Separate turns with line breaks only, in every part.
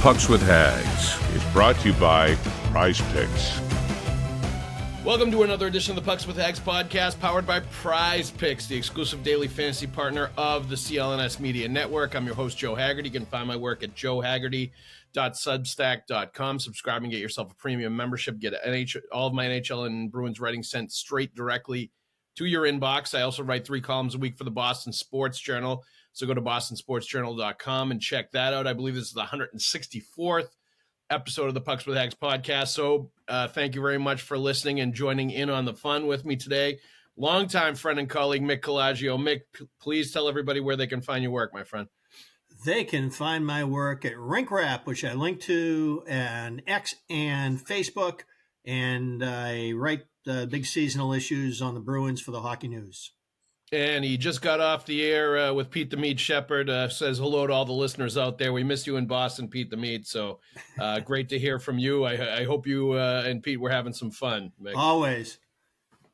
Pucks with Haggs is brought to you by Prize Picks.
Welcome to another edition of the Pucks with Haggs podcast, powered by Prize Picks, the exclusive daily fantasy partner of the CLNS Media Network. I'm your host, Joe Haggerty. You can find my work at joehaggerty.substack.com. Subscribe and get yourself a premium membership. Get all of my NHL and Bruins writing sent straight directly to your inbox. I also write 3 columns a week for the Boston Sports Journal. So go to bostonsportsjournal.com and check that out. I believe this is the 164th episode of the Pucks with Haggs podcast. So thank you very much for listening and joining in on the fun with me today. Longtime friend and colleague, Mick Colageo. Mick, please tell everybody where they can find your work, my friend.
They can find my work at Rink Rap, which I link to on X and Facebook, and I write big seasonal issues on the Bruins for the Hockey News.
And he just got off the air with Pete the Meat Shepherd. Says hello to all the listeners out there. We missed you in Boston, Pete the Meat. So great to hear from you. I hope you and Pete were having some fun, Mick.
Always.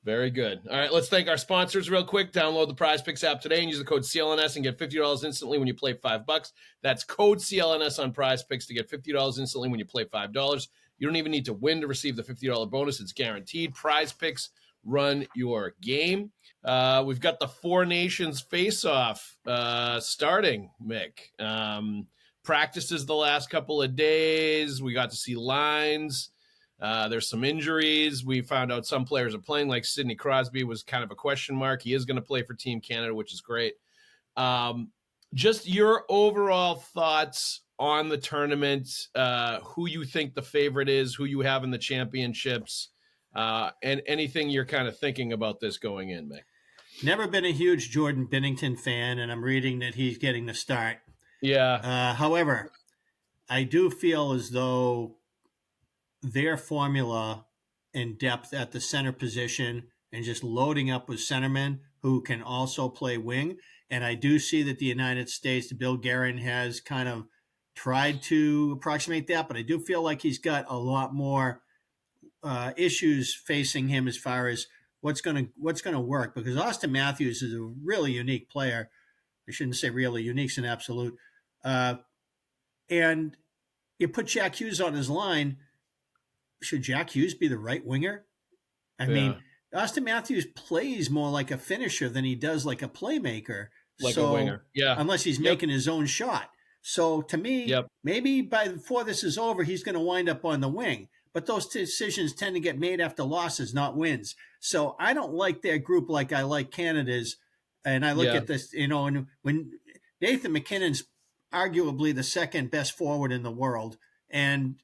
Very good. All right, let's thank our sponsors real quick. Download the Prize Picks app today and use the code CLNS and get $50 instantly when you play $5. That's code CLNS on Prize Picks to get $50 instantly when you play $5. You don't even need to win to receive the $50 bonus. It's guaranteed. Prize Picks, run your game. We've got the Four Nations Faceoff starting, Mick. Practices the last couple of days. We got to see lines. There's some injuries. We found out some players are playing, like Sidney Crosby was kind of a question mark. He is going to play for Team Canada, which is great. Just your overall thoughts on the tournament, who you think the favorite is, who you have in the championships, and anything you're kind of thinking about this going in, Mick.
Never been a huge Jordan Binnington fan, and I'm reading that he's getting the start.
Yeah.
However, I do feel as though their formula and depth at the center position and just loading up with centermen who can also play wing. And I do see that the United States, Bill Guerin, has kind of tried to approximate that, but I do feel like he's got a lot more issues facing him as far as what's going to work, because Austin Matthews is a really unique player. I shouldn't say really, unique's an absolute. And you put Jack Hughes on his line. Should Jack Hughes be the right winger? I mean, Austin Matthews plays more like a finisher than he does like a playmaker.
Like a winger. Yeah.
Unless he's making his own shot. So to me, maybe before this is over, he's going to wind up on the wing. But those decisions tend to get made after losses, not wins. So I don't like their group like I like Canada's. And I look at this, and when Nathan McKinnon's arguably the second best forward in the world, and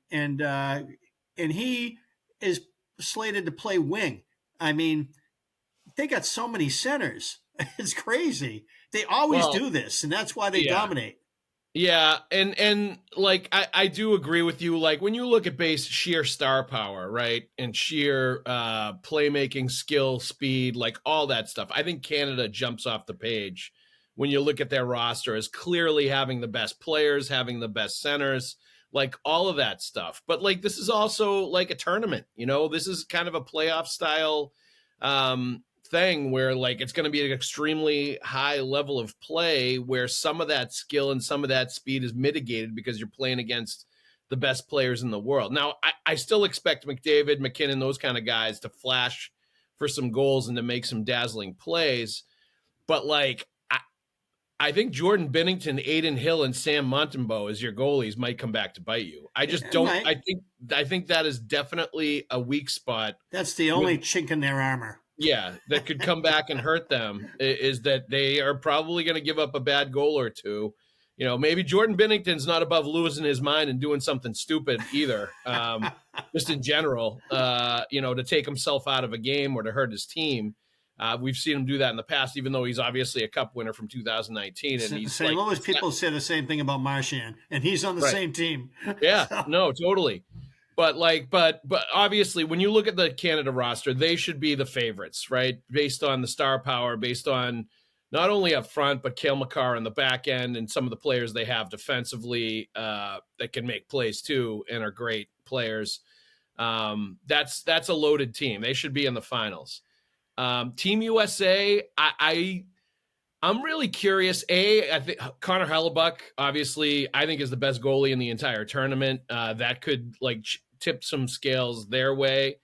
he is slated to play wing. I mean, they got so many centers. It's crazy. They always do this, and that's why they dominate.
Yeah, and like I do agree with you. Like when you look at sheer star power, right, and sheer playmaking skill, speed, like all that stuff, I think Canada jumps off the page when you look at their roster as clearly having the best players, having the best centers, like all of that stuff. But like this is also like a tournament, this is kind of a playoff style thing where like it's going to be an extremely high level of play where some of that skill and some of that speed is mitigated because you're playing against the best players in the world. Now, I still expect McDavid, McKinnon, those kind of guys to flash for some goals and to make some dazzling plays. But like, I think Jordan Binnington, Aiden Hill, and Sam Montembeault as your goalies might come back to bite you. I just don't. I think that is definitely a weak spot.
That's the only chink in their armor.
Yeah, that could come back and hurt them is that they are probably going to give up a bad goal or two. Maybe Jordan Binnington's not above losing his mind and doing something stupid either, just in general, to take himself out of a game or to hurt his team. We've seen him do that in the past, even though he's obviously a cup winner from 2019. And he's
St. Louis people say the same thing about Marchand, and he's on the same team.
Yeah, no, totally. But obviously, when you look at the Canada roster, they should be the favorites, right? Based on the star power, based on not only up front, but Cale Makar on the back end and some of the players they have defensively that can make plays too and are great players. That's a loaded team. They should be in the finals. Team USA, I'm really curious. I think Connor Hellebuck, obviously, I think is the best goalie in the entire tournament. That could like tip some scales their way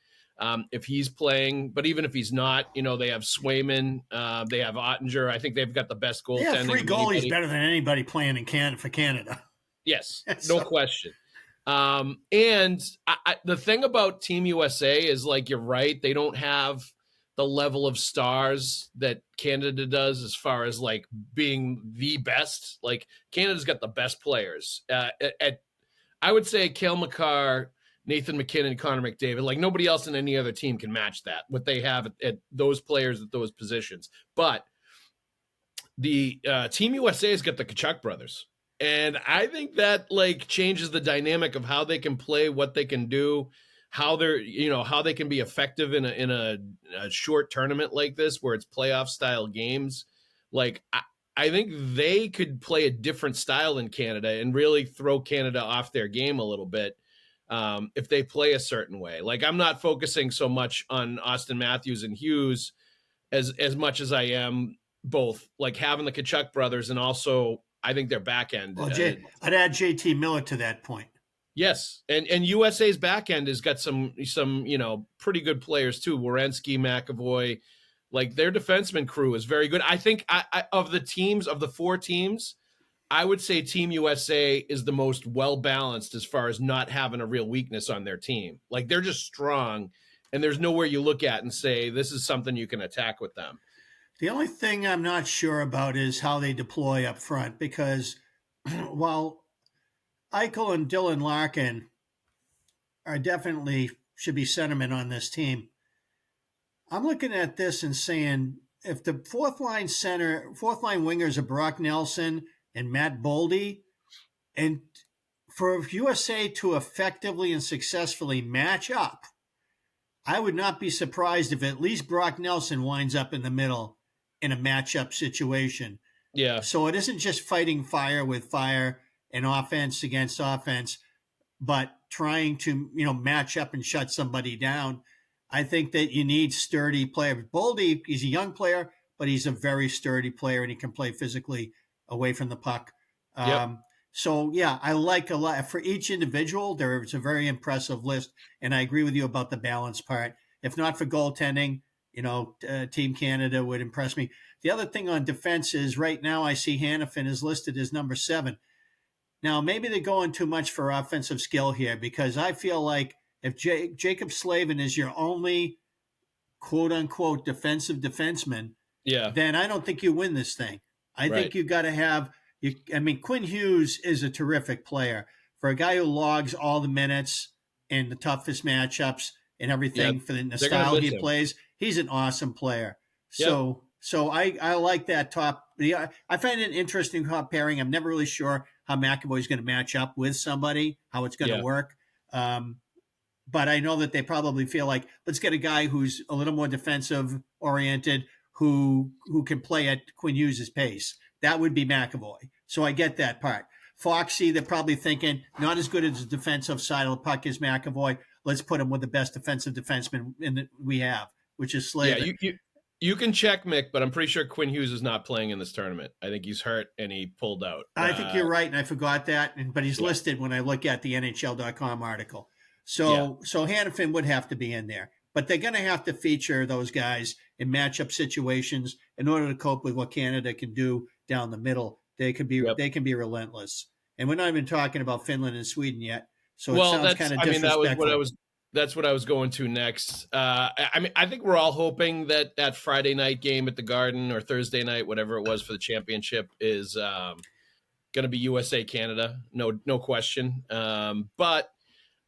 if he's playing. But even if he's not, they have Swayman, they have Ottinger. I think they've got the best goaltending.
They have 3 goalies better than anybody playing in Canada for Canada.
Yes, no question. And the thing about Team USA is, like, you're right, they don't have the level of stars that Canada does as far as like being the best. Like, Canada's got the best players. I would say Cale Makar, Nathan McKinnon, Connor McDavid. Like, nobody else in any other team can match that, what they have at those players at those positions. But the Team USA has got the Tkachuk brothers. And I think that like changes the dynamic of how they can play, what they can do, how they're, how they can be effective in a short tournament like this, where it's playoff style games. Like, I think they could play a different style in Canada and really throw Canada off their game a little bit if they play a certain way. Like, I'm not focusing so much on Austin Matthews and Hughes as much as I am both like having the Tkachuk brothers, and also I think their back end.
Well, I'd add JT Miller to that point.
Yes, and USA's back end has got some pretty good players too. Werenski, McAvoy, like their defenseman crew is very good. I think of the 4 teams, I would say Team USA is the most well balanced as far as not having a real weakness on their team. Like, they're just strong, and there's nowhere you look at and say this is something you can attack with them.
The only thing I'm not sure about is how they deploy up front, because while Eichel and Dylan Larkin are definitely should be sentiment on this team, I'm looking at this and saying, if the fourth line wingers are Brock Nelson and Matt Boldy, and for USA to effectively and successfully match up, I would not be surprised if at least Brock Nelson winds up in the middle in a matchup situation.
Yeah.
So it isn't just fighting fire with fire and offense against offense, but trying to, match up and shut somebody down. I think that you need sturdy players. Boldy, he's a young player, but he's a very sturdy player, and he can play physically away from the puck.
Yep.
So, yeah, I like a lot. For each individual, there's a very impressive list, and I agree with you about the balance part. If not for goaltending, Team Canada would impress me. The other thing on defense is right now I see Hanifin is listed as number 7. Now, maybe they're going too much for offensive skill here, because I feel like if Jacob Slavin is your only quote-unquote defensive defenseman, then I don't think you win this thing. I think you got to have Quinn Hughes is a terrific player. For a guy who logs all the minutes and the toughest matchups and everything for the style he plays, he's an awesome player. So I like that top. I find it an interesting top pairing. I'm never really sure how McAvoy is going to match up with somebody, how it's going to work. But I know that they probably feel like, let's get a guy who's a little more defensive oriented, who can play at Quinn Hughes' pace. That would be McAvoy. So I get that part. Foxy, they're probably thinking, not as good as the defensive side of the puck as McAvoy. Let's put him with the best defensive defenseman we have, which is Slavin.
Yeah, you can check, Mick, but I'm pretty sure Quinn Hughes is not playing in this tournament. I think he's hurt and he pulled out.
I think you're right, and I forgot that. But he's listed when I look at the NHL.com article. So Hanifin would have to be in there. But they're going to have to feature those guys in matchup situations in order to cope with what Canada can do down the middle. They can be relentless. And we're not even talking about Finland and Sweden yet. So it sounds kind of disrespectful.
That's what I was going to next. I think we're all hoping that Friday night game at the Garden, or Thursday night, whatever it was, for the championship is going to be USA Canada. No question. But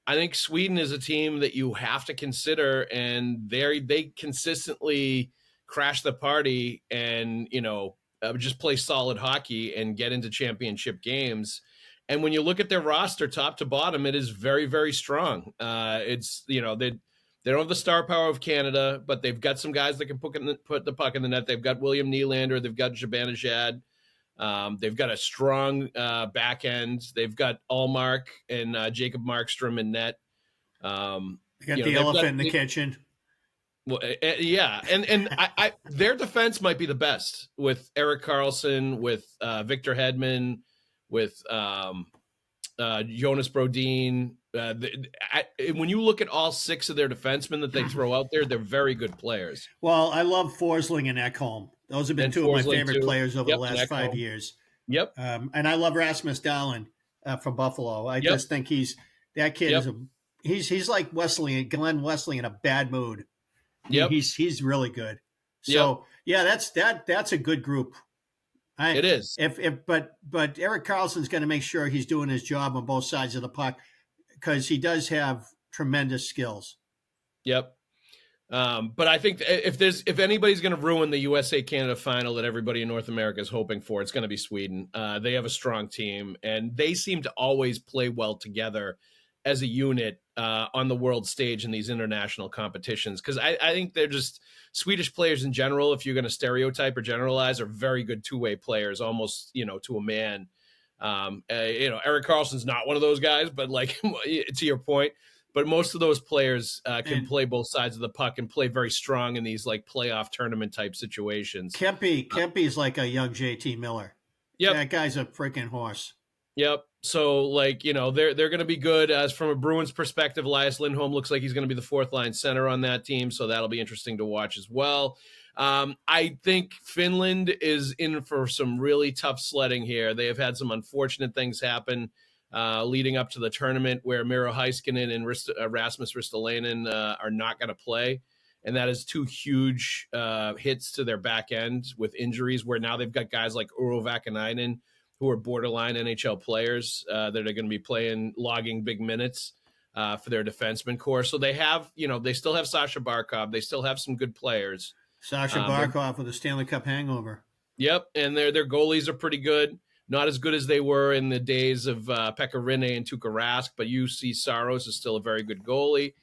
I think Sweden is a team that you have to consider, and they consistently crash the party and just play solid hockey and get into championship games. And when you look at their roster, top to bottom, it is very, very strong. It's they don't have the star power of Canada, but they've got some guys that can put the puck in the net. They've got William Nylander, they've got Zibanejad, they've got a strong back end. They've got Allmark and Jacob Markstrom in net.
They got the elephant in the kitchen.
Well, yeah, and I their defense might be the best with Erik Karlsson, with Victor Hedman, with Jonas Brodin. When you look at all 6 of their defensemen that they throw out there, they're very good players.
Well, I love Forsling and Ekholm. Those have been
And
2 of my favorite players over the last 5 years.
Yep.
And I love Rasmus Dahlin from Buffalo. I just think that kid he's like Glenn Wesley in a bad mood.
Yep.
He's really good. So that's a good group.
It is.
But Erik Karlsson's going to make sure he's doing his job on both sides of the puck because he does have tremendous skills.
Yep. But I think if anybody's going to ruin the USA-Canada final that everybody in North America is hoping for, it's going to be Sweden. They have a strong team, and they seem to always play well together as a unit on the world stage in these international competitions. Because I think they're just Swedish players in general, if you're going to stereotype or generalize, are very good two-way players, almost, to a man. Erik Karlsson's not one of those guys, but like to your point, but most of those players can play both sides of the puck and play very strong in these like playoff tournament type situations.
Kempe's like a young JT Miller.
Yep.
That guy's a freaking horse.
Yep. So they're going to be good. As from a Bruins perspective, Elias Lindholm looks like he's going to be the 4th line center on that team. So that'll be interesting to watch as well. I think Finland is in for some really tough sledding here. They have had some unfortunate things happen leading up to the tournament where Miro Heiskanen and Rasmus Ristolainen are not going to play. And that is 2 huge hits to their back end with injuries where now they've got guys like Urho Vakanainen who are borderline NHL players that are going to be logging big minutes for their defenseman core. So they have, they still have Sasha Barkov. They still have some good players.
Sasha Barkov with a Stanley Cup hangover.
Yep. And their goalies are pretty good. Not as good as they were in the days of Pekka Rinne and Tuukka Rask, but UC Saros is still a very good goalie.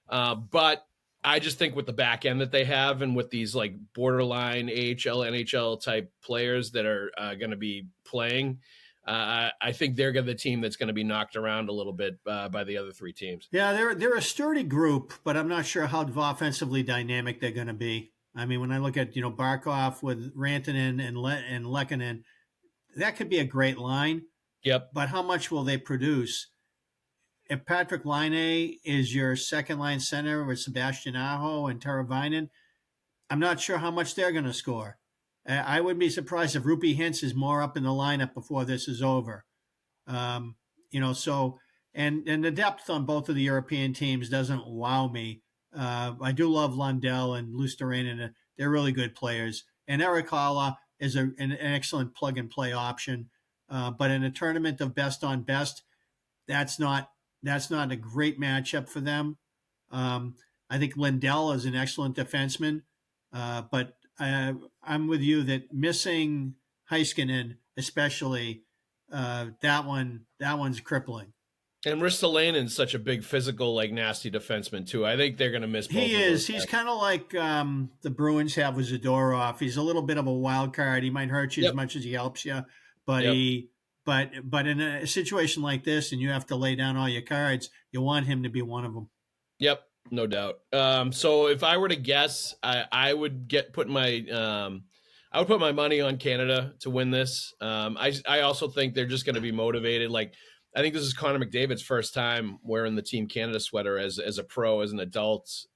But I just think with the back end that they have and with these like borderline AHL, NHL type players that are going to be playing, I think they're the team that's going to be knocked around a little bit by the other 3 teams.
Yeah, they're a sturdy group, but I'm not sure how offensively dynamic they're going to be. I mean, when I look at, Barkov with Rantanen and Lehkonen, that could be a great line.
Yep.
But how much will they produce? If Patrick Laine is your second line center with Sebastian Aho and Teravainen, I'm not sure how much they're going to score. I wouldn't be surprised if Rupi Hintz is more up in the lineup before this is over. And the depth on both of the European teams doesn't wow me. I do love Lundell and Luosterainen. They're really good players. And Erik Haula is an excellent plug-and-play option. But in a tournament of best on best, that's not a great matchup for them. I think Lindell is an excellent defenseman, but I'm with you that missing Heiskanen, especially, that one's crippling.
And Ristolainen's such a big physical, like nasty defenseman too. I think they're going to miss both
He is. He's kind of like the Bruins have with Zadorov. He's a little bit of a wild card. He might hurt you as much as he helps you, but But in a situation like this, and you have to lay down all your cards, you want him to be one of them.
Yep, no doubt. So if I were to guess, I would put my money on Canada to win this. I also think they're just going to be motivated. Like I think this is Connor McDavid's first time wearing the Team Canada sweater as a pro, as an adult.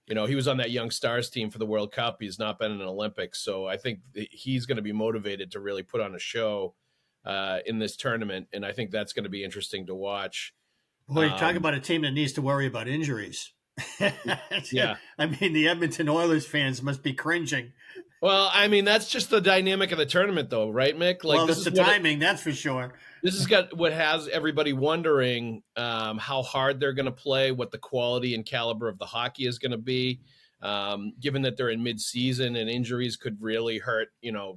He was on that Young Stars team for the World Cup. He's not been in an Olympics, so I think he's going to be motivated to really put on a show in this tournament, and I think that's going to be interesting to watch.
Boy, talk about a team that needs to worry about injuries.
Yeah.
I mean, the Edmonton Oilers fans must be cringing.
Well, I mean, that's just the dynamic of the tournament, though, right, Mick? Like,
this is the timing, that's for sure.
This has got what has everybody wondering how hard they're going to play, what the quality and caliber of the hockey is going to be, given that they're in mid-season and injuries could really hurt,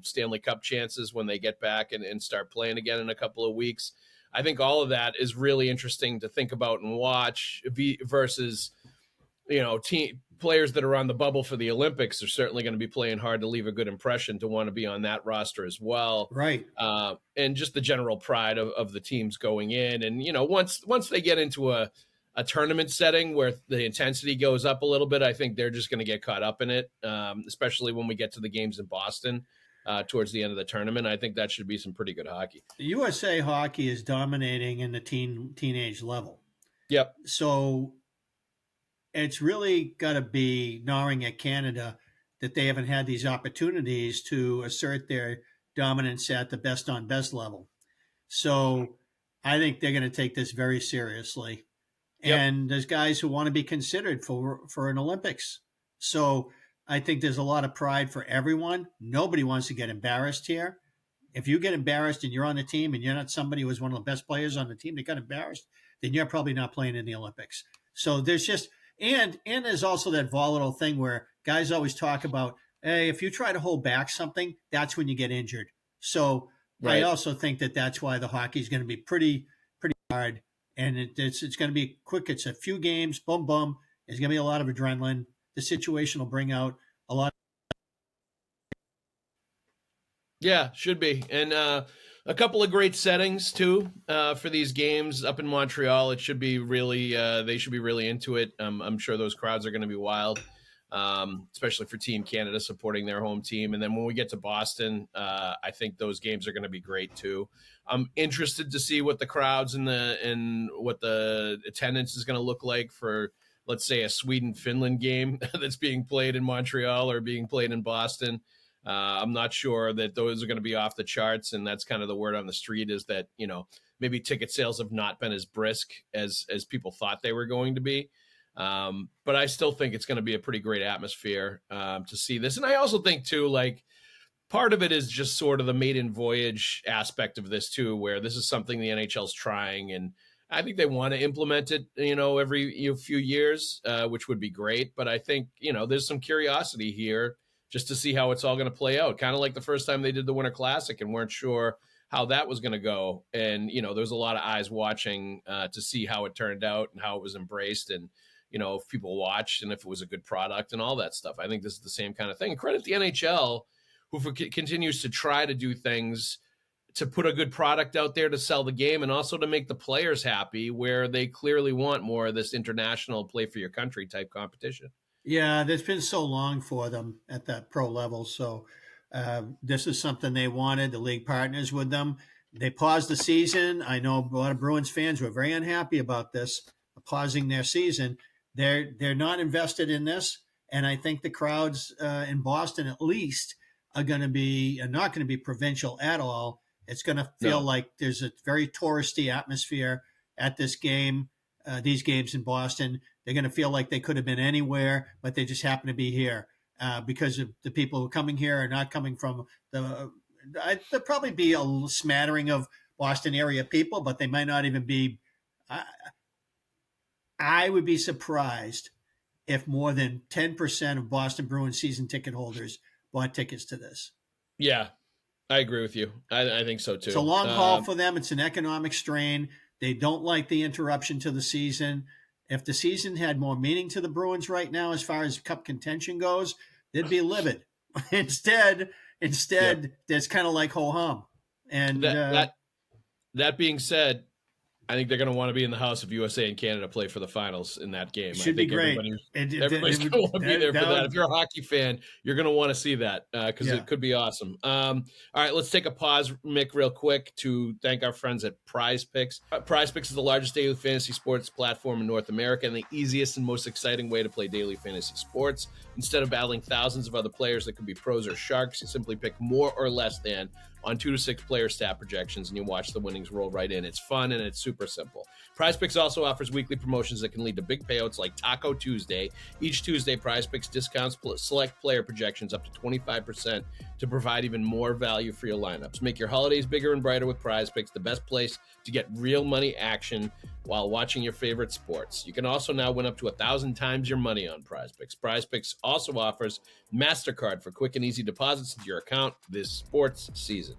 Stanley Cup chances when they get back and start playing again in a couple of weeks. I think all of that is really interesting to think about and watch versus, players that are on the bubble for the Olympics are certainly going to be playing hard to leave a good impression, to want to be on that roster as well.
Right.
And just the general pride of the teams going in. And, once they get into a a tournament setting where the intensity goes up a little bit, I think they're just going to get caught up in it, especially when we get to the games in Boston towards the end of the tournament. I think that should be some pretty good hockey.
The USA hockey is dominating in the teenage level.
Yep.
So it's really got to be gnawing at Canada that they haven't had these opportunities to assert their dominance at the best on best level. So I think they're going to take this very seriously. Yep. And there's guys who want to be considered for an Olympics. So I think there's a lot of pride for everyone. Nobody wants to get embarrassed here. If you get embarrassed and you're on the team and you're not somebody who was one of the best players on the team that got embarrassed, then you're probably not playing in the Olympics. So there's just, and there's also that volatile thing where guys always talk about, hey, if you try to hold back something, that's when you get injured. So right. I also think that that's why the hockey is going to be pretty hard. And it's going to be quick. It's a few games, boom, boom. There's going to be a lot of adrenaline. The situation will bring out a lot.
Yeah, should be. And a couple of great settings, too, for these games up in Montreal. It should be really, they should be really into it. I'm sure those crowds are going to be wild, especially for Team Canada supporting their home team. And then when we get to Boston, I think those games are going to be great, too. I'm interested to see what the crowds and what the attendance is going to look like for, let's say, a Sweden-Finland game that's being played in Montreal or being played in Boston. I'm not sure that those are going to be off the charts, and that's kind of the word on the street is that, you know, maybe ticket sales have not been as brisk as people thought they were going to be. But I still think it's going to be a pretty great atmosphere to see this. And I also think, too, like, part of it is just sort of the maiden voyage aspect of this, too, where this is something the NHL's trying, and I think they want to implement it, you know, every few years, which would be great. But I think, you know, there's some curiosity here just to see how it's all going to play out. Kind of like the first time they did the Winter Classic and weren't sure how that was going to go. And, you know, there's a lot of eyes watching to see how it turned out and how it was embraced and, you know, if people watched and if it was a good product and all that stuff. I think this is the same kind of thing. And credit the NHL, who continues to try to do things to put a good product out there to sell the game and also to make the players happy, where they clearly want more of this international play for your country type competition.
Yeah, there's been so long for them at that pro level. So this is something they wanted. The league partners with them. They paused the season. I know a lot of Bruins fans were very unhappy about this, pausing their season. They're not invested in this. And I think the crowds in Boston, at least, are not going to be provincial at all. It's going to feel like there's a very touristy atmosphere at this game, these games in Boston. They're going to feel like they could have been anywhere, but they just happen to be here because of the people who are coming here are not coming from there'll probably be a smattering of Boston area people, but they might not even be. I would be surprised if more than 10% of Boston Bruins season ticket holders bought tickets to this.
Yeah, I agree with you. I think so, too.
It's a long haul for them. It's an economic strain. They don't like the interruption to the season. If the season had more meaning to the Bruins right now, as far as cup contention goes, they'd be livid. Instead, it's kind of like ho-hum. And
that being said, I think they're going to want to be in the house if USA and Canada play for the finals in that game.
Should be great.
Everybody's going to want to be there for that. If you're a hockey fan, you're going to want to see that because it could be awesome. All right, let's take a pause, Mick, real quick to thank our friends at Prize Picks. Prize Picks is the largest daily fantasy sports platform in North America and the easiest and most exciting way to play daily fantasy sports. Instead of battling thousands of other players that could be pros or sharks, you simply pick more or less than on 2 to 6 player stat projections, and you watch the winnings roll right in. It's fun and it's super simple. Prize Picks also offers weekly promotions that can lead to big payouts like Taco Tuesday. Each Tuesday, Prize Picks discounts select player projections up to 25% to provide even more value for your lineups. Make your holidays bigger and brighter with Prize Picks, the best place to get real money action while watching your favorite sports. You can also now win up to 1,000 times your money on Prize Picks. Prize Picks also offers MasterCard for quick and easy deposits into your account this sports season.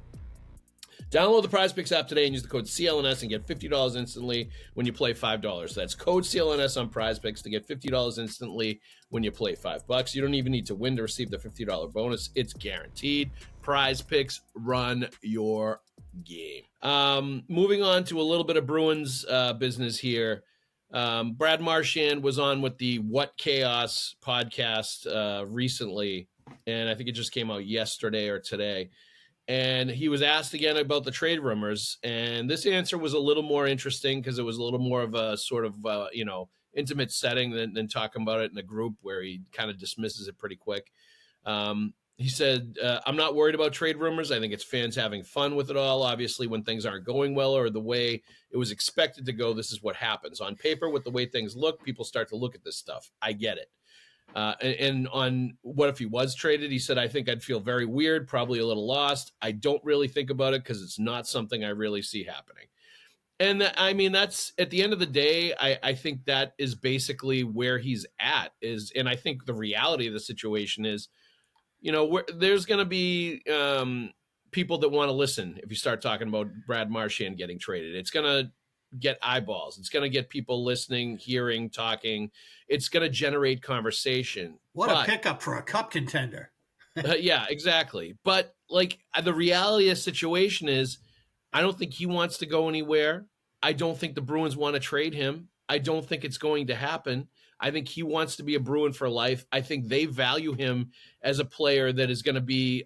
Download the Prize Picks app today and use the code CLNS and get $50 instantly when you play $5. That's code CLNS on Prize Picks to get $50 instantly when you play $5. You don't even need to win to receive the $50 bonus. It's guaranteed. Prize Picks, run your game. Moving on to a little bit of Bruins business here. Brad Marchand was on with the What Chaos podcast recently, and I think it just came out yesterday or today. And he was asked again about the trade rumors, and this answer was a little more interesting because it was a little more of a sort of intimate setting than talking about it in a group where he kind of dismisses it pretty quick. He said, I'm not worried about trade rumors. I think it's fans having fun with it all. Obviously, when things aren't going well or the way it was expected to go, this is what happens. On paper, with the way things look, people start to look at this stuff. I get it. And on what if he was traded, he said, I think I'd feel very weird, probably a little lost. I don't really think about it because it's not something I really see happening. And I mean, that's at the end of the day, I think that is basically where he's at and I think the reality of the situation is, there's going to be people that want to listen if you start talking about Brad Marchand getting traded. It's going to get eyeballs. It's going to get people listening, hearing, talking. It's going to generate conversation.
What a pickup for a cup contender.
Yeah, exactly. But the reality of the situation is, I don't think he wants to go anywhere. I don't think the Bruins want to trade him. I don't think it's going to happen. I think he wants to be a Bruin for life. I think they value him as a player that is going to be,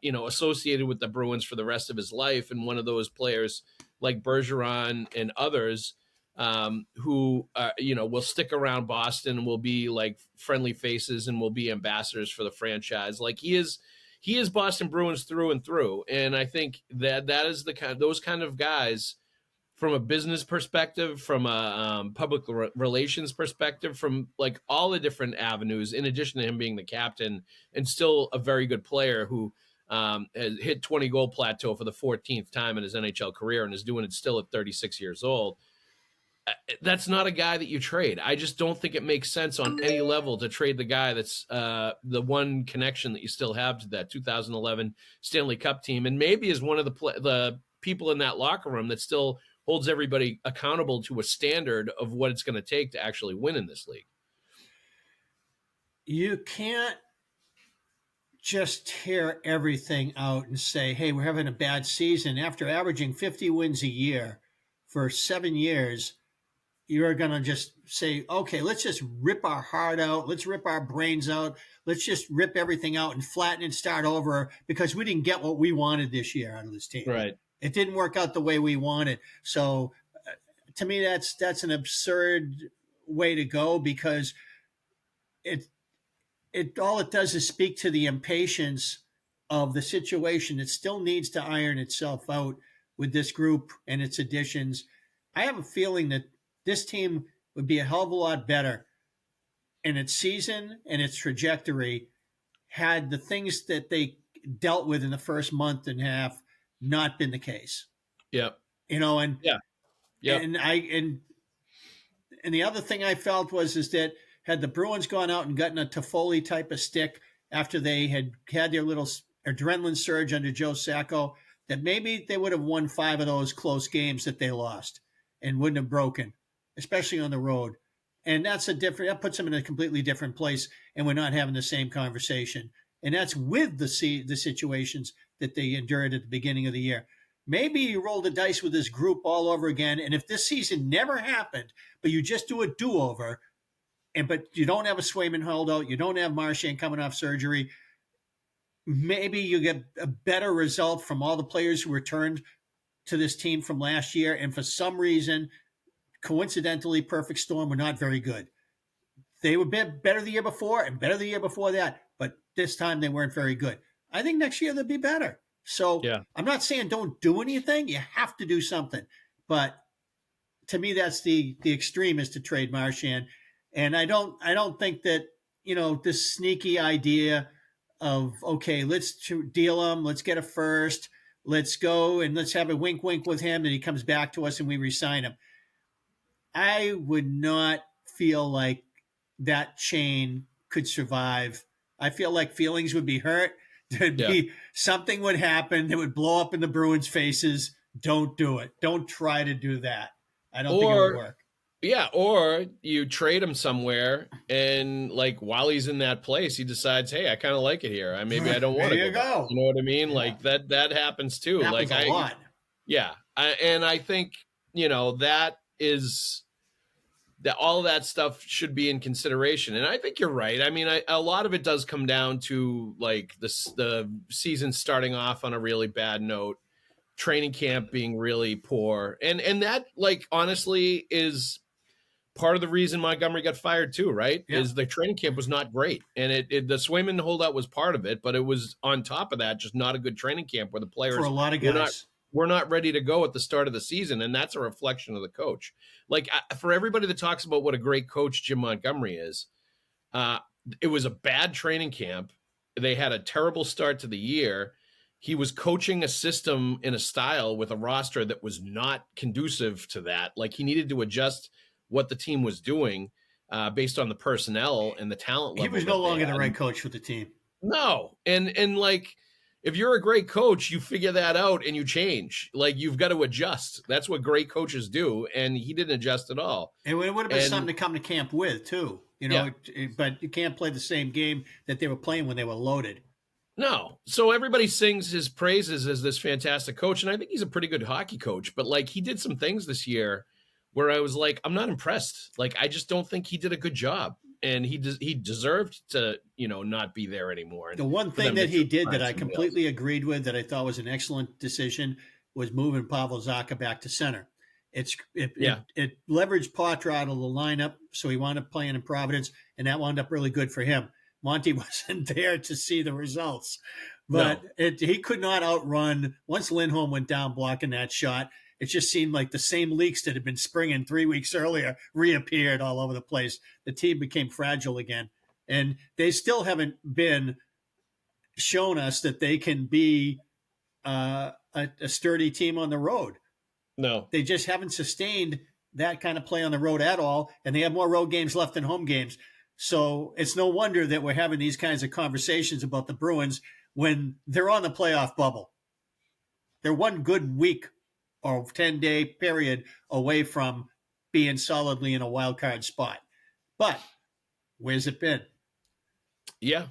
associated with the Bruins for the rest of his life. And one of those players like Bergeron and others who, will stick around Boston and will be like friendly faces and will be ambassadors for the franchise. Like he is Boston Bruins through and through. And I think that is those kind of guys, from a business perspective, from a public relations perspective, from like all the different avenues, in addition to him being the captain and still a very good player who has hit 20 goal plateau for the 14th time in his NHL career and is doing it still at 36 years old. That's not a guy that you trade. I just don't think it makes sense on any level to trade the guy that's the one connection that you still have to that 2011 Stanley Cup team, and maybe is one of the people in that locker room that still holds everybody accountable to a standard of what it's going to take to actually win in this league.
You can't just tear everything out and say, hey, we're having a bad season. After averaging 50 wins a year for 7 years, you're going to just say, okay, let's just rip our heart out. Let's rip our brains out. Let's just rip everything out and flatten and start over because we didn't get what we wanted this year out of this team.
Right.
It didn't work out the way we wanted. So to me, that's an absurd way to go because it all it does is speak to the impatience of the situation. It still needs to iron itself out with this group and its additions. I have a feeling that this team would be a hell of a lot better in its season and its trajectory had the things that they dealt with in the first month and a half not been the case.
Yep.
And
yeah. Yep.
And the other thing I felt is that had the Bruins gone out and gotten a Toffoli type of stick after they had their little adrenaline surge under Joe Sacco, that maybe they would have won 5 of those close games that they lost and wouldn't have broken, especially on the road. And that puts them in a completely different place, and we're not having the same conversation. And that's with the situations that they endured at the beginning of the year. Maybe you roll the dice with this group all over again, and if this season never happened, but you just do a do-over, but you don't have a Swayman holdout, you don't have Marchand coming off surgery, maybe you get a better result from all the players who returned to this team from last year, and for some reason, coincidentally, perfect storm, were not very good. They were better the year before and better the year before that, but this time they weren't very good. I think next year they'll be better. So yeah. I'm not saying don't do anything. You have to do something. But to me, that's the extreme is to trade Marchand. And I don't think that, this sneaky idea of, okay, let's deal him. Let's get a first. Let's go and let's have a wink with him. And he comes back to us and we re-sign him. I would not feel like that chain could survive. I feel like feelings would be hurt. There'd be something would happen that would blow up in the Bruins' faces. Don't do it. Don't try to do that. I don't think it would work.
Yeah, or you trade him somewhere, and while he's in that place, he decides, "Hey, I kind of like it here. Maybe I don't want to."
There you go.
You know what I mean? Yeah. That happens too.
Happens a lot.
Yeah, and I think that is that all of that stuff should be in consideration. And I think you're right. I mean, a lot of it does come down to like the season starting off on a really bad note, training camp being really poor. And that, like, honestly is part of the reason Montgomery got fired too, right? Yeah. Is the training camp was not great. And the Swayman holdout was part of it, but it was on top of that, just not a good training camp where the players
for a lot of guys
we're not ready to go at the start of the season. And that's a reflection of the coach. Like, for everybody that talks about what a great coach Jim Montgomery is, it was a bad training camp. They had a terrible start to the year. He was coaching a system in a style with a roster that was not conducive to that. Like, he needed to adjust what the team was doing based on the personnel and the talent level.
He was no longer the right coach for the team.
No. And like, if you're a great coach, you figure that out and you change. Like, you've got to adjust. That's what great coaches do. And he didn't adjust at all.
And it would have been something to come to camp with too, you know, but you can't play the same game that they were playing when they were loaded.
No. So everybody sings his praises as this fantastic coach. And I think he's a pretty good hockey coach, but like, he did some things this year where I was like, I'm not impressed. Like, I just don't think he did a good job. And he deserved to, you know, not be there anymore.
The one thing that he did that I completely agreed with, that I thought was an excellent decision, was moving Pavel Zacha back to center. It leveraged Poitras out of the lineup, so he wound up playing in Providence, and that wound up really good for him. Monty wasn't there to see the results, but he could not outrun. Once Lindholm went down blocking that shot, it just seemed like the same leaks that had been springing 3 weeks earlier reappeared all over the place. The team became fragile again. And they still haven't been shown us that they can be a sturdy team on the road.
No.
They just haven't sustained that kind of play on the road at all. And they have more road games left than home games. So it's no wonder that we're having these kinds of conversations about the Bruins when they're on the playoff bubble. They're one good week or 10-day period away from being solidly in a wild card spot. But where's it been?
Yeah.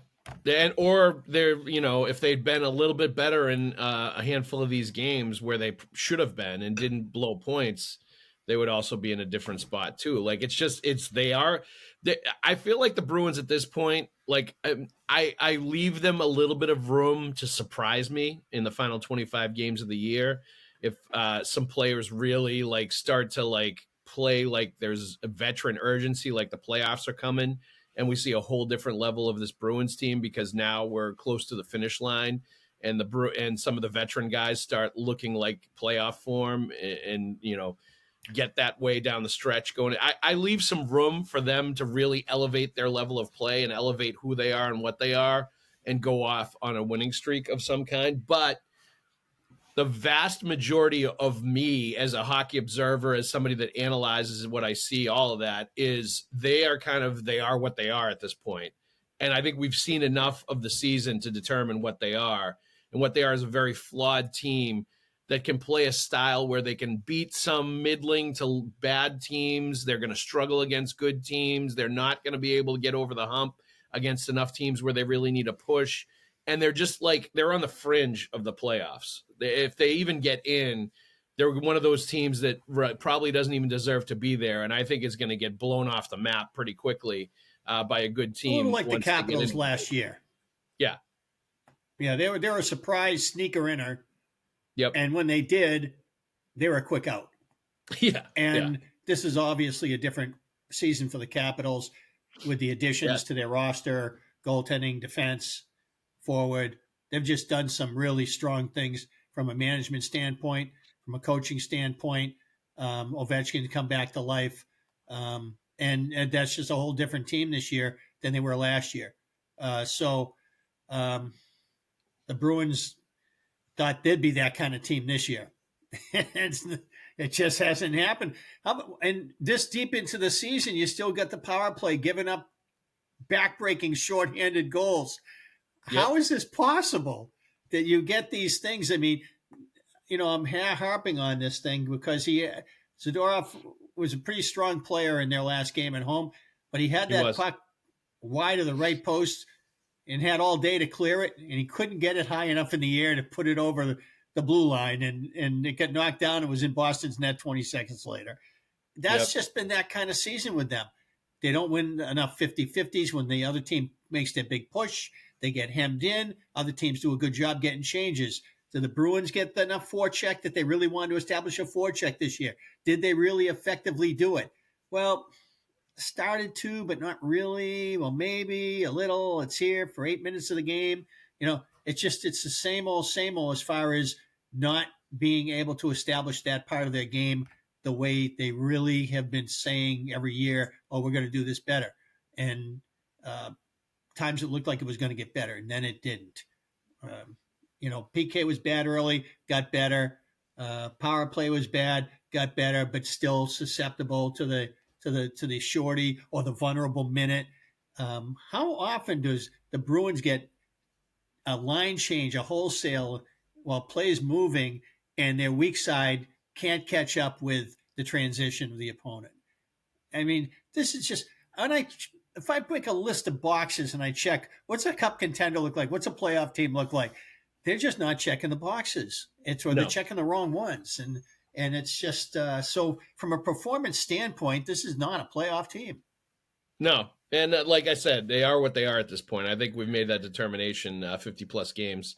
Or they're, you know, if they'd been a little bit better in a handful of these games where they should have been and didn't blow points, they would also be in a different spot too. Like, I feel like the Bruins at this point, like, I leave them a little bit of room to surprise me in the final 25 games of the year. If some players really like start to like play like there's a veteran urgency, like the playoffs are coming, and we see a whole different level of this Bruins team because now we're close to the finish line, and and some of the veteran guys start looking like playoff form, and you know, get that way down the stretch going. I leave some room for them to really elevate their level of play and elevate who they are and what they are, and go off on a winning streak of some kind, but the vast majority of me as a hockey observer, as somebody that analyzes what I see, all of that, is they are what they are at this point. And I think we've seen enough of the season to determine what they are. And what they are is a very flawed team that can play a style where they can beat some middling to bad teams. They're going to struggle against good teams. They're not going to be able to get over the hump against enough teams where they really need a push. And they're just like, they're on the fringe of the playoffs. If they even get in, they're one of those teams that probably doesn't even deserve to be there. And I think it's going to get blown off the map pretty quickly by a good team.
A little like the Capitals last year.
Yeah.
Yeah, they were a surprise sneaker inner.
Yep.
And when they did, they were a quick out.
Yeah.
And this is obviously a different season for the Capitals with the additions to their roster, goaltending, defense, forward. They've just done some really strong things from a management standpoint, from a coaching standpoint. Ovechkin to come back to life. And that's just a whole different team this year than they were last year. So the Bruins thought they'd be that kind of team this year. It just hasn't happened. And this deep into the season, you still got the power play giving up backbreaking shorthanded goals. Yep. How is this possible that you get these things? I mean, you know, I'm harping on this thing because Zadorov was a pretty strong player in their last game at home, but he had that puck wide of the right post and had all day to clear it, and he couldn't get it high enough in the air to put it over the blue line, and it got knocked down and was in Boston's net 20 seconds later. that's just been that kind of season with them. They don't win enough 50-50s when the other team makes their big push. They get hemmed in. Other teams do a good job getting changes. Did the Bruins get enough forecheck that they really wanted to establish a forecheck this year? Did they really effectively do it? Well, started to, but not really. Well, maybe a little. It's here for 8 minutes of the game. It's the same old as far as not being able to establish that part of their game the way they really have been saying every year, oh, we're going to do this better. And times it looked like it was going to get better, and then it didn't. PK was bad early, got better. Power play was bad, got better, but still susceptible to the shorty or the vulnerable minute. How often does the Bruins get a line change, a wholesale, while plays moving, and their weak side can't catch up with the transition of the opponent? I mean, this is just, if I pick a list of boxes and I check, what's a cup contender look like? What's a playoff team look like? They're just not checking the boxes. They're checking the wrong ones. And it's just, so from a performance standpoint, this is not a playoff team.
No. And like I said, they are what they are at this point. I think we've made that determination 50-plus games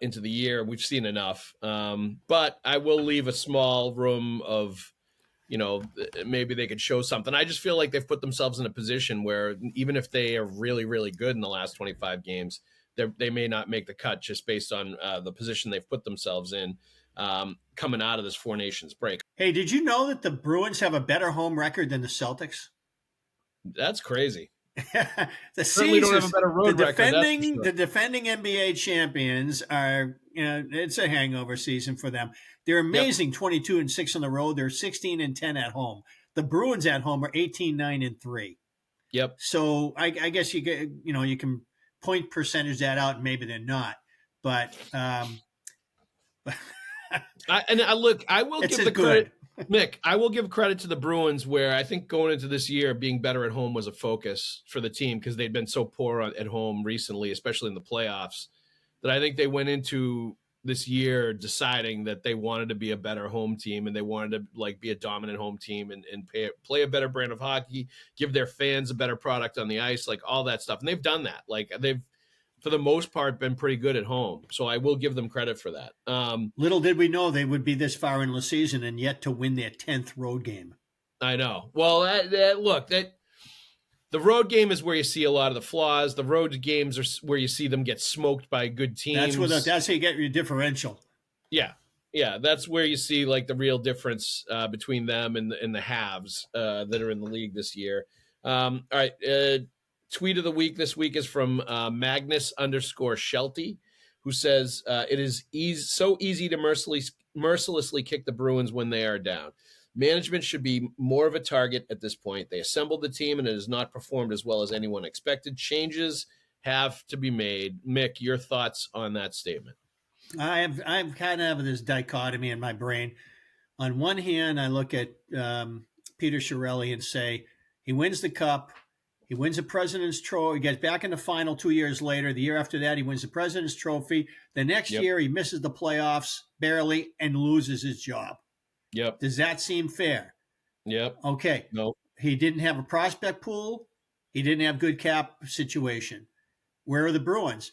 into the year. We've seen enough. But I will leave a small room of, maybe they could show something. I just feel like they've put themselves in a position where even if they are really, really good in the last 25 games, they may not make the cut just based on the position they've put themselves in coming out of this Four Nations break.
Hey, did you know that the Bruins have a better home record than the Celtics?
That's crazy.
Certainly
don't have a better road record.
The defending NBA champions are, it's a hangover season for them. They're amazing, 22-6 on the road. They're 16-10 at home. The Bruins at home are 18-9-3.
Yep.
So I guess you can point percentage that out, and maybe they're not. But
I will give the credit. Mick, I will give credit to the Bruins, where I think going into this year, being better at home was a focus for the team because they'd been so poor at home recently, especially in the playoffs, that I think they went into this year deciding that they wanted to be a better home team and they wanted to be a dominant home team and play a better brand of hockey, give their fans a better product on the ice, all that stuff. And they've done that. They've, for the most part, been pretty good at home. So I will give them credit for that.
Little did we know they would be this far in the season and yet to win their 10th road game.
I know. Well, the road game is where you see a lot of the flaws. The road games are where you see them get smoked by good teams.
That's how you get your differential.
Yeah. Yeah, that's where you see the real difference between them and the halves that are in the league this year. All right. Tweet of the week this week is from Magnus_Shelty, who says, it is so easy to mercilessly kick the Bruins when they are down. Management should be more of a target at this point. They assembled the team and it has not performed as well as anyone expected. Changes have to be made. Mick, your thoughts on that statement?
I'm kind of this dichotomy in my brain. On one hand, I look at Peter Chiarelli and say, he wins the cup. He wins the President's Trophy. He gets back in the final 2 years later. The year after that, he wins the President's Trophy. The next year, he misses the playoffs barely and loses his job.
Yep.
Does that seem fair?
Yep.
Okay.
No.
He didn't have a prospect pool. He didn't have good cap situation. Where are the Bruins?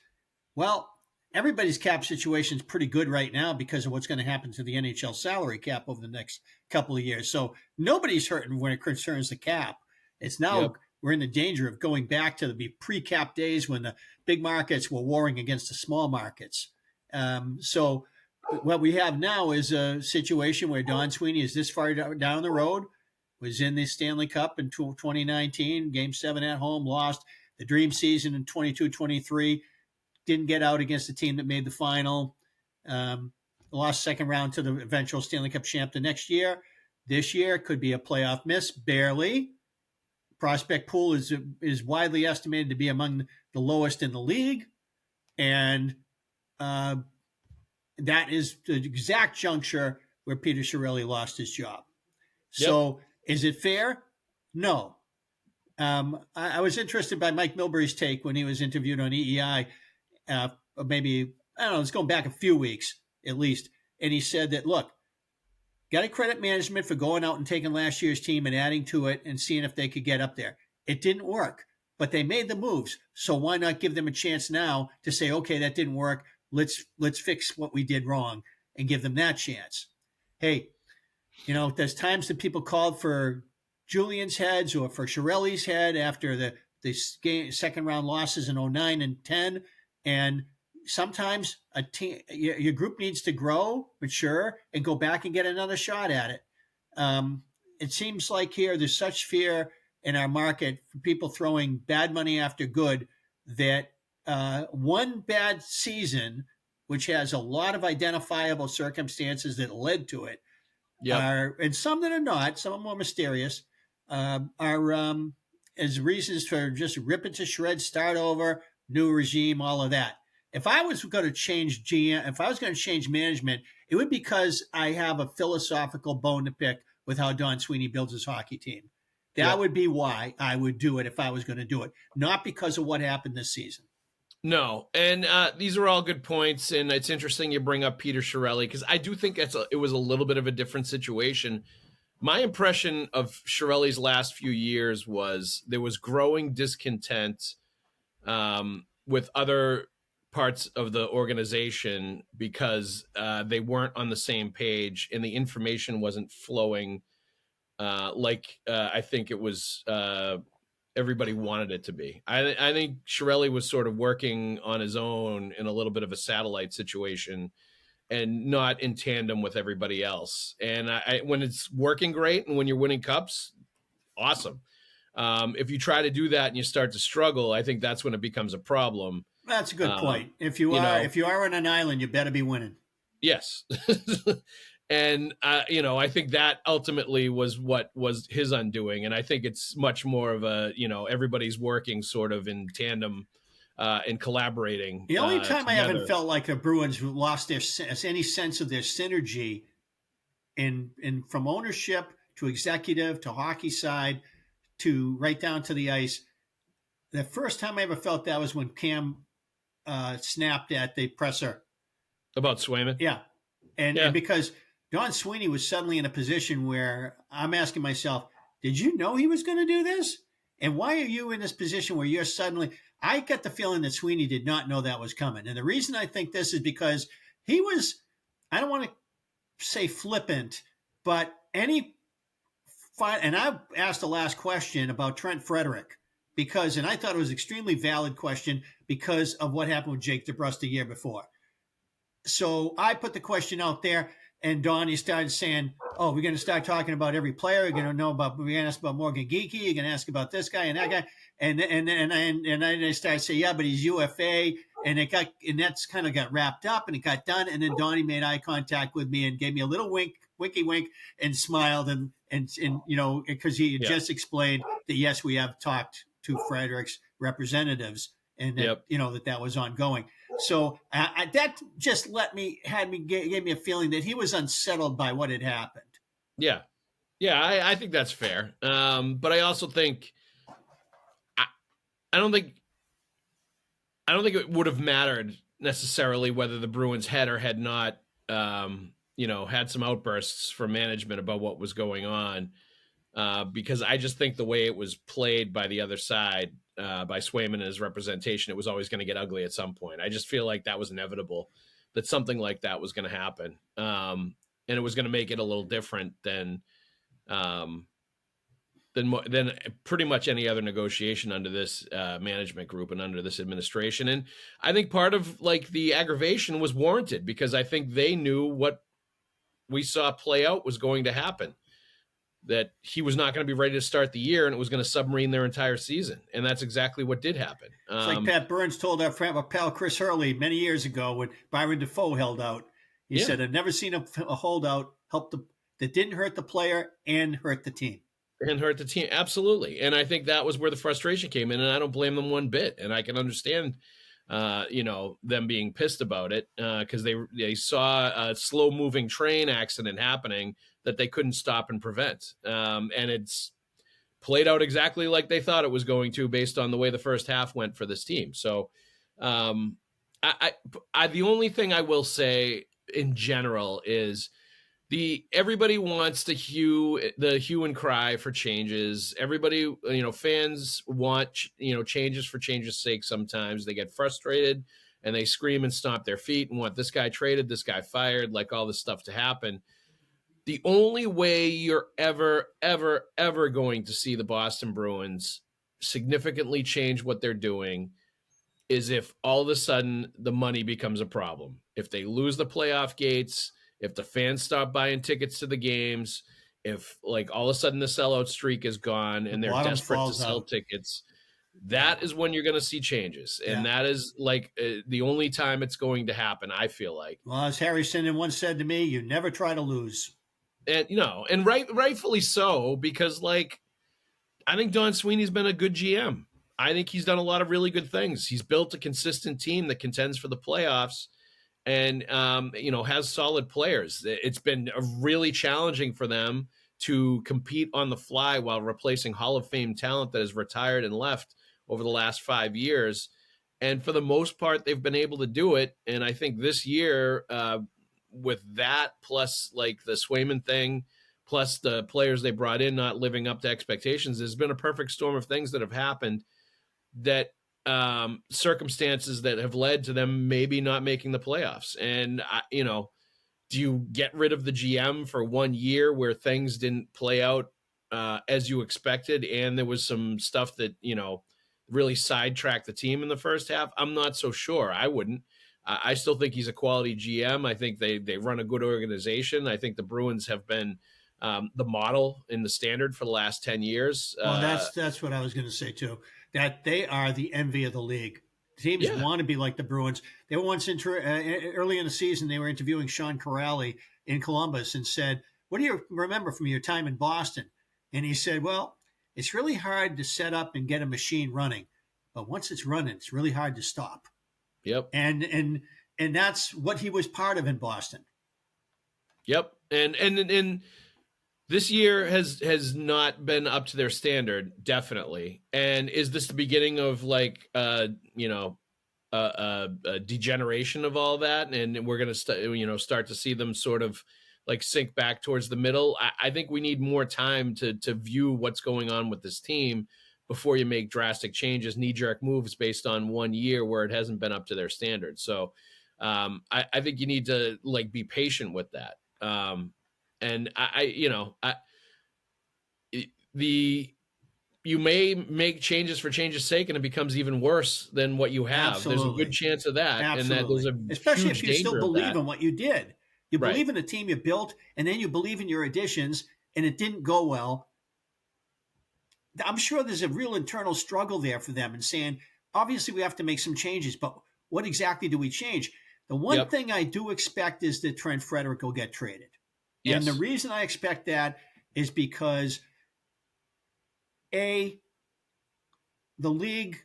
Well, everybody's cap situation is pretty good right now because of what's going to happen to the NHL salary cap over the next couple of years. So nobody's hurting when it concerns the cap. It's now we're in the danger of going back to the pre-cap days when the big markets were warring against the small markets. So what we have now is a situation where Don Sweeney is this far down the road, was in the Stanley Cup in 2019, Game 7 at home, lost the dream season in 22-23, didn't get out against the team that made the final, lost second round to the eventual Stanley Cup champ the next year. This year could be a playoff miss, barely. Prospect pool is widely estimated to be among the lowest in the league, and that is the exact juncture where Peter Chiarelli lost his job. So is it fair? No. I was interested by Mike Milbury's take when he was interviewed on EEI, maybe, I don't know, it's going back a few weeks at least. And he said that, look, got to credit management for going out and taking last year's team and adding to it and seeing if they could get up there. It didn't work, but they made the moves. So why not give them a chance now to say, okay, that didn't work. Let's fix what we did wrong and give them that chance. Hey, there's times that people called for Julian's heads or for Chiarelli's head after the second round losses in 09 and 10. And sometimes your group needs to grow, mature, and go back and get another shot at it. It seems like here there's such fear in our market for people throwing bad money after good that one bad season, which has a lot of identifiable circumstances that led to it, and some that are not, some are more mysterious, are as reasons for just rip it to shreds, start over, new regime, all of that. If I was going to change GM, if I was going to change management, it would be because I have a philosophical bone to pick with how Don Sweeney builds his hockey team. That would be why I would do it if I was going to do it, not because of what happened this season.
No, and these are all good points, and it's interesting you bring up Peter Chiarelli because I do think it was a little bit of a different situation. My impression of Chiarelli's last few years was there was growing discontent with other parts of the organization because they weren't on the same page and the information wasn't flowing I think it was everybody wanted it to be. I think Chiarelli was sort of working on his own in a little bit of a satellite situation and not in tandem with everybody else. And when it's working great and when you're winning cups, awesome. If you try to do that and you start to struggle, I think that's when it becomes a problem.
That's a good point. If you are on an island, you better be winning.
Yes. And, I think that ultimately was what was his undoing. And I think it's much more of a, everybody's working sort of in tandem and collaborating.
The only time I haven't felt like the Bruins lost any sense of their synergy in from ownership to executive to hockey side to right down to the ice. The first time I ever felt that was when Cam snapped at the presser.
About Swayman?
Yeah. And because Don Sweeney was suddenly in a position where I'm asking myself, did you know he was going to do this? And why are you in this position where you're suddenly, I get the feeling that Sweeney did not know that was coming. And the reason I think this is because he was, I don't want to say flippant, but and I asked the last question about Trent Frederick and I thought it was an extremely valid question because of what happened with Jake DeBrusk the year before. So I put the question out there. And Donnie started saying, "Oh, we're going to start talking about every player. We're going to ask about Morgan Geekie. You're going to ask about this guy and that guy." And I started saying, "Yeah, but he's UFA." And that's kind of got wrapped up and it got done. And then Donnie made eye contact with me and gave me a little winky wink, and smiled and because he had just explained that yes, we have talked to Frederick's representatives and that that was ongoing. So that just gave me a feeling that he was unsettled by what had happened.
Yeah. I think that's fair. But I also think, I don't think it would have mattered necessarily whether the Bruins had or had not, had some outbursts from management about what was going on. Because I just think the way it was played by the other side, by Swayman and his representation, it was always going to get ugly at some point. I just feel like that was inevitable, that something like that was going to happen. And it was going to make it a little different than pretty much any other negotiation under this management group and under this administration. And I think part of the aggravation was warranted because I think they knew what we saw play out was going to happen, that he was not going to be ready to start the year and it was going to submarine their entire season. And that's exactly what did happen.
It's like Pat Burns told our pal Chris Hurley many years ago when Byron Defoe held out. He said, "I've never seen a holdout that didn't hurt the player and hurt the team."
Absolutely. And I think that was where the frustration came in, and I don't blame them one bit. And I can understand, them being pissed about it because they saw a slow moving train accident happening that they couldn't stop and prevent. And it's played out exactly like they thought it was going to based on the way the first half went for this team. So the only thing I will say in general is everybody wants the hue and cry for changes. Everybody, fans want, changes for change's sake. Sometimes they get frustrated and they scream and stomp their feet and want this guy traded, this guy fired, like all this stuff to happen. The only way you're ever going to see the Boston Bruins significantly change what they're doing is if all of a sudden the money becomes a problem. If they lose the playoff gates, if the fans stop buying tickets to the games, if like all of a sudden the sellout streak is gone and they're desperate to sell tickets, that is when you're going to see changes. And that is like the only time it's going to happen, I feel like.
Well, as Harry Sinden once said to me, you never try to lose.
And, and rightfully so, because like, I think Don Sweeney's been a good GM. I think he's done a lot of really good things. He's built a consistent team that contends for the playoffs and, has solid players. It's been really challenging for them to compete on the fly while replacing Hall of Fame talent that has retired and left over the last 5 years. And for the most part, they've been able to do it. And I think this year, with that, plus like the Swayman thing, plus the players they brought in not living up to expectations, there's been a perfect storm of things that have happened that circumstances that have led to them maybe not making the playoffs. And, do you get rid of the GM for 1 year where things didn't play out as you expected? And there was some stuff that, really sidetracked the team in the first half. I'm not so sure. I wouldn't. I still think he's a quality GM. I think they run a good organization. I think the Bruins have been the model in the standard for the last 10 years.
Well, that's what I was going to say too, that they are the envy of the league. Teams want to be like the Bruins. They were once early in the season, they were interviewing Sean Corrali in Columbus and said, what do you remember from your time in Boston? And he said, well, it's really hard to set up and get a machine running, but once it's running, it's really hard to stop.
Yep.
And that's what he was part of in Boston.
Yep. And this year has not been up to their standard, definitely. And is this the beginning of like a degeneration of all that? And we're going to start to see them sort of like sink back towards the middle. I think we need more time to view what's going on with this team before you make drastic changes, knee-jerk moves based on 1 year where it hasn't been up to their standards. So I think you need to like be patient with that. You may make changes for change's sake and it becomes even worse than what you have.
Absolutely.
There's a good chance of that.
Absolutely.
And that there's
especially if you still believe in what you did. You
Right.
believe in the team you built, and then you believe in your additions, and it didn't go well. I'm sure there's a real internal struggle there for them and saying, obviously we have to make some changes, but what exactly do we change? The one thing I do expect is that Trent Frederick will get traded.
Yes.
And the reason I expect that is because the league,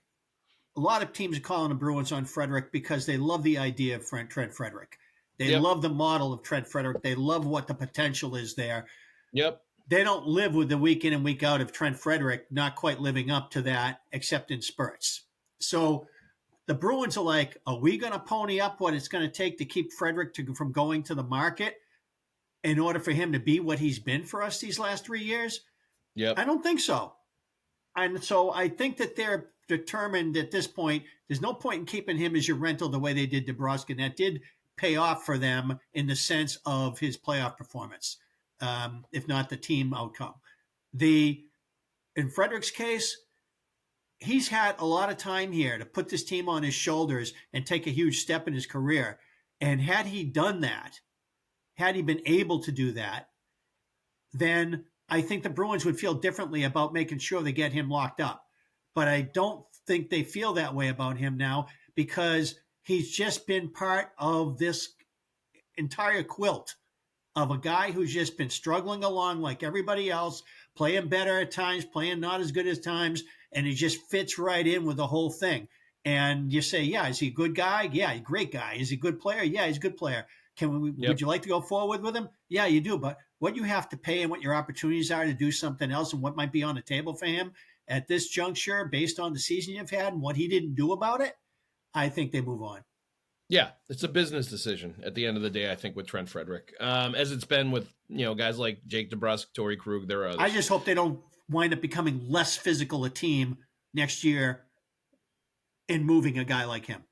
a lot of teams are calling the Bruins on Frederick because they love the idea of Trent Frederick. They love the model of Trent Frederick. They love what the potential is there.
Yep.
They don't live with the week in and week out of Trent Frederick not quite living up to that, except in spurts. So the Bruins are like, are we going to pony up what it's going to take to keep Frederick from going to the market in order for him to be what he's been for us these last 3 years?
Yep.
I don't think so. And so I think that they're determined at this point, there's no point in keeping him as your rental the way they did DeBrusk, and that did pay off for them in the sense of his playoff performance, if not the team outcome. In Frederick's case, he's had a lot of time here to put this team on his shoulders and take a huge step in his career. And had he done that, had he been able to do that, then I think the Bruins would feel differently about making sure they get him locked up. But I don't think they feel that way about him now because he's just been part of this entire quilt of a guy who's just been struggling along like everybody else, playing better at times, playing not as good as times, and he just fits right in with the whole thing. And you say, yeah, is he a good guy? Yeah, he's a great guy. Is he a good player? Yeah, he's a good player. Would you like to go forward with him? Yeah, you do. But what you have to pay and what your opportunities are to do something else and what might be on the table for him at this juncture, based on the season you've had and what he didn't do about it, I think they move on.
Yeah, it's a business decision at the end of the day, I think, with Trent Frederick, as it's been with, guys like Jake DeBrusk, Torrey Krug. There are others.
I just hope they don't wind up becoming less physical a team next year in moving a guy like him.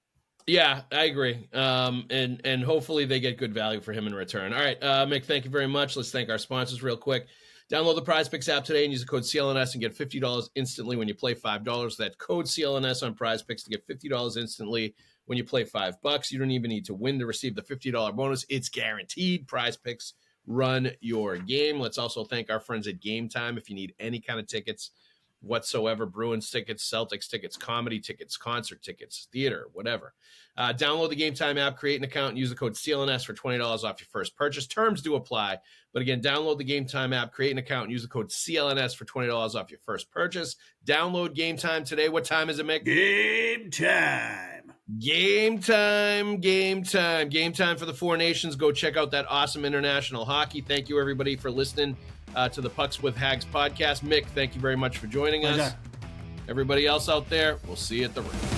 Yeah, I agree. And hopefully they get good value for him in return. All right, Mick, thank you very much. Let's thank our sponsors real quick. Download the Prize Picks app today and use the code CLNS and get $50 instantly when you play $5. That code CLNS on Prize Picks to get $50 instantly when you play $5. You don't even need to win to receive the $50 bonus. It's guaranteed. Prize Picks, run your game. Let's also thank our friends at Game Time. If you need any kind of tickets whatsoever, Bruins tickets, Celtics tickets, comedy tickets, concert tickets, theater, whatever. Download the Game Time app, create an account, and use the code CLNS for $20 off your first purchase. Terms do apply. But again, download the Game Time app, create an account, and use the code CLNS for $20 off your first purchase. Download Game Time today. What time is it, Mick?
Game time.
Game time, game time, game time for the Four Nations. Go check out that awesome international hockey. Thank you, everybody, for listening to the Pucks with Haggs podcast. Mick, thank you very much for joining us. Everybody else out there, we'll see you at the rink.